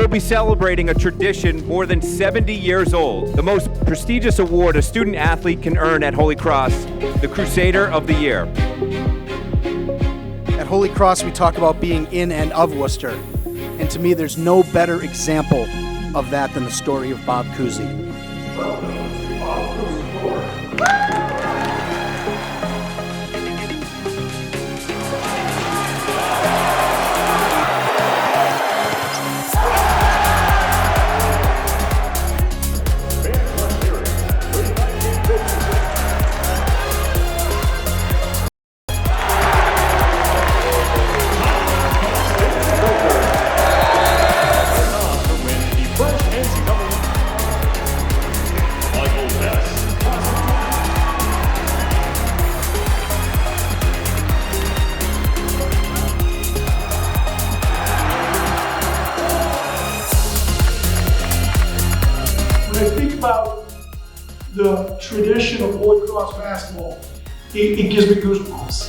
be celebrating a tradition more than 70 years old, the most prestigious award a student athlete can earn at Holy Cross, the Crusader of the Year. At Holy Cross, we talk about being in and of Worcester. And to me, there's no better example of that than the story of Bob Cousy. When I think about the tradition of Holy Cross basketball, it gives me goosebumps.